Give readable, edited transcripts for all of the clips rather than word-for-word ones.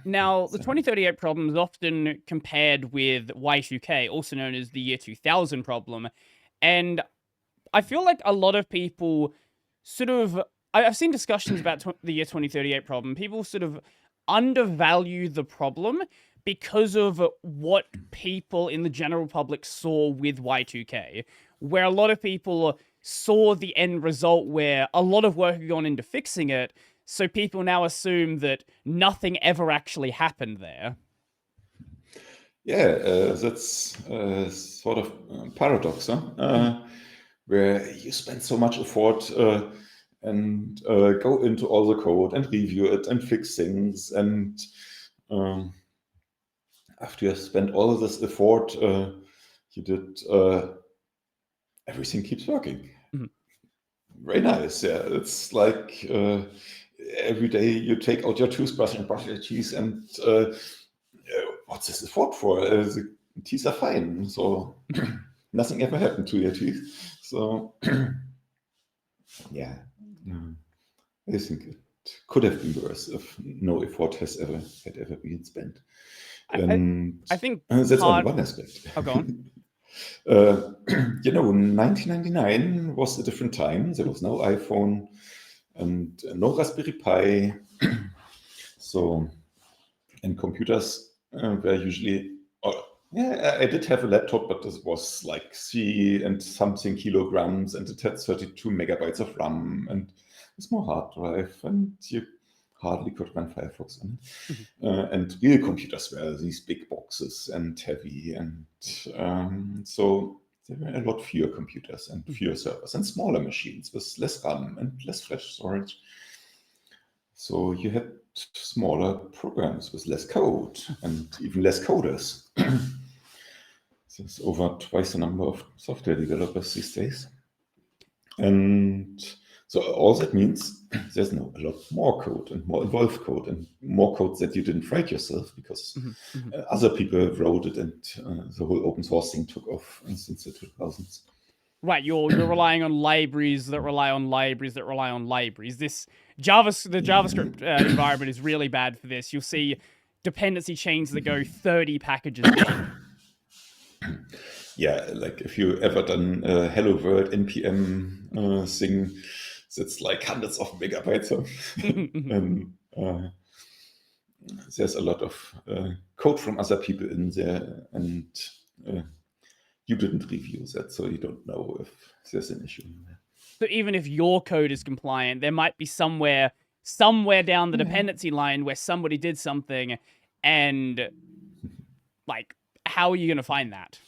Now, the So 2038 problem is often compared with Y2K, also known as the year 2000 problem. And I feel like a lot of people sort of, I've seen discussions about the year 2038 problem. People sort of undervalue the problem because of what people in the general public saw with Y2K, where a lot of people saw the end result where a lot of work had gone into fixing it. So people now assume that nothing ever actually happened there. yeah, that's sort of paradox, huh? Where you spend so much effort and go into all the code and review it and fix things. And um, after you have spent all of this effort, you did everything keeps working. Mhm. Very nice. Yeah, it's like every day you take out your toothbrush and brush your teeth, and what's this effort for? The teeth are fine, so nothing ever happened to your teeth. So yeah, I think it could have been worse if no effort had ever been spent. I, And I think that's only part. one aspect. Oh, go on. 1999 was a different time. There was no iPhone and no Raspberry Pi. So, and computers were usually, yeah, I did have a laptop, but this was like 3 and something kilograms, and it had 32 megabytes of RAM and a small hard drive, and you hardly could run Firefox on it. And real computers were these big boxes and heavy, and so there were a lot fewer computers and fewer servers and smaller machines with less RAM and less flash storage. So you had smaller programs with less code and even less coders. There's over twice the number of software developers these days. And so all that means there's a lot more code and more involved code and more code that you didn't write yourself because other people wrote it, and the whole open source thing took off since the 2000s. Right, you're relying on libraries that rely on libraries that rely on libraries. The JavaScript environment is really bad for this. You'll see dependency chains that go 30 packages deep. Yeah, like if you ever done a Hello World NPM thing, that's like hundreds of megabytes. And there's a lot of code from other people in there, and you didn't review that, so you don't know if there's an issue in there. So even if your code is compliant, there might be somewhere down the dependency line where somebody did something, and like, how are you going to find that?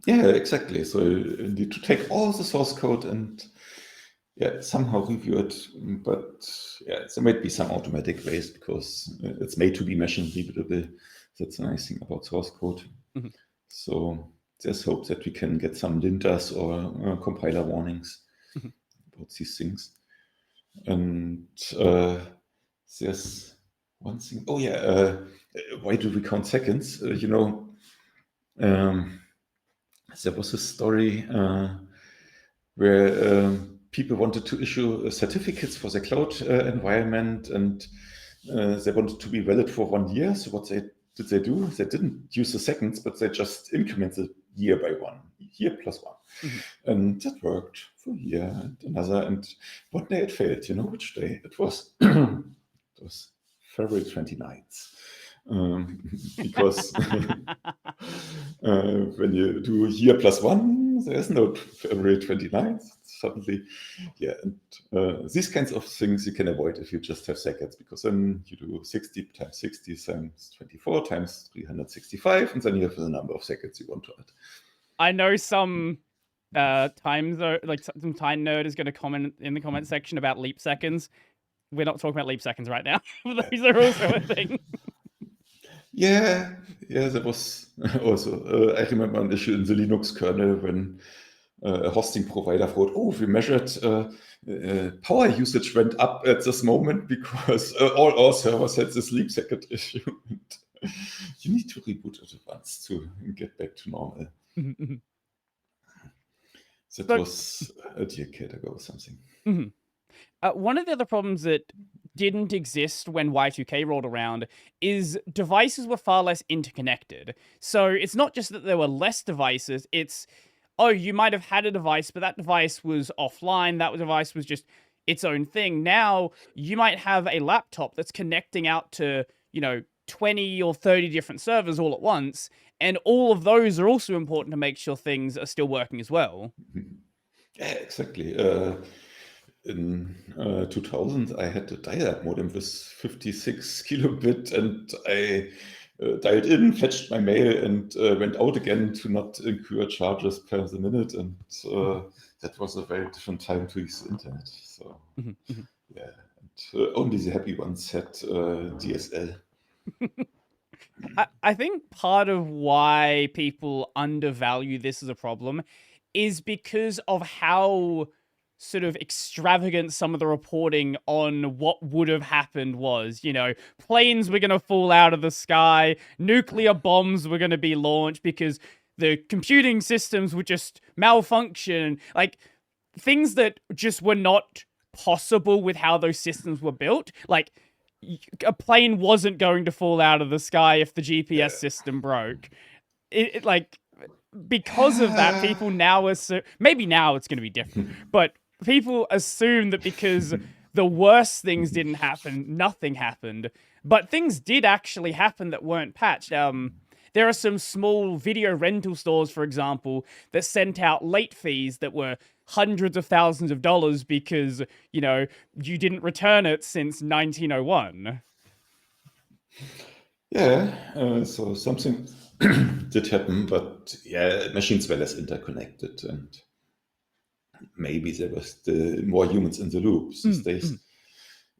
Yeah, exactly. So you need to take all the source code and somehow review it. But yeah, there might be some automatic ways because it's made to be machine readable. That's the nice thing about source code. So there's hope that we can get some linters or compiler warnings about these things. And there's one thing. Oh yeah, why do we count seconds? There was a story where people wanted to issue certificates for their cloud environment, and they wanted to be valid for 1 year. So what did they do? They didn't use the seconds, but they just incremented year by 1, year plus 1. And that worked for a year and another. And one day it failed. You know which day? It was it was February 29th. Because when you do year plus 1, there's no February 29th. Suddenly, yeah. And these kinds of things you can avoid if you just have seconds, because then you do 60 times 60 times 24 times 365, and then you have the number of seconds you want to add. I know some some time nerd is going to comment in the comment section about leap seconds. We're not talking about leap seconds right now. These are also a thing. Yeah, there was also, I remember an issue in the Linux kernel when a hosting provider thought, we measured power usage went up at this moment because all our servers had this leap second issue. And you need to reboot it once to get back to normal. That was a decade ago or something. One of the other problems that didn't exist when Y2K rolled around is devices were far less interconnected. So it's not just that there were less devices, it's, oh, you might have had a device, but that device was offline, that device was just its own thing. Now, you might have a laptop that's connecting out to, 20 or 30 different servers all at once, and all of those are also important to make sure things are still working as well. Yeah, exactly. In 2000, I had a dial-up modem with 56 kilobit, and I dialed in, fetched my mail, and went out again to not incur charges per the minute. And that was a very different time to use the internet. So yeah, and only the happy ones had DSL. I think part of why people undervalue this as a problem is because of how sort of extravagant some of the reporting on what would have happened was. Planes were going to fall out of the sky, nuclear bombs were going to be launched because the computing systems would just malfunction. Like, things that just were not possible with how those systems were built. Like, a plane wasn't going to fall out of the sky if the GPS system broke. Because of that, people now assume, maybe now it's going to be different, but people assume that because the worst things didn't happen, nothing happened. But things did actually happen that weren't patched. There are some small video rental stores, for example, that sent out late fees that were hundreds of thousands of dollars because, you didn't return it since 1901. Yeah, so something did happen, but yeah, machines were less interconnected, and maybe there were still more humans in the loop these days.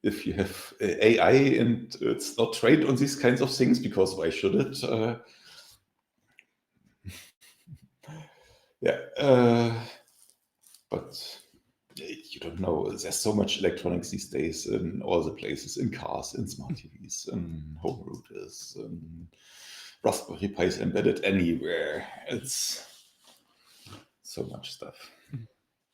If you have AI and it's not trained on these kinds of things, because why should it? But you don't know. There's so much electronics these days in all the places, in cars, in smart TVs, in home routers, in Raspberry Pis embedded anywhere. It's so much stuff.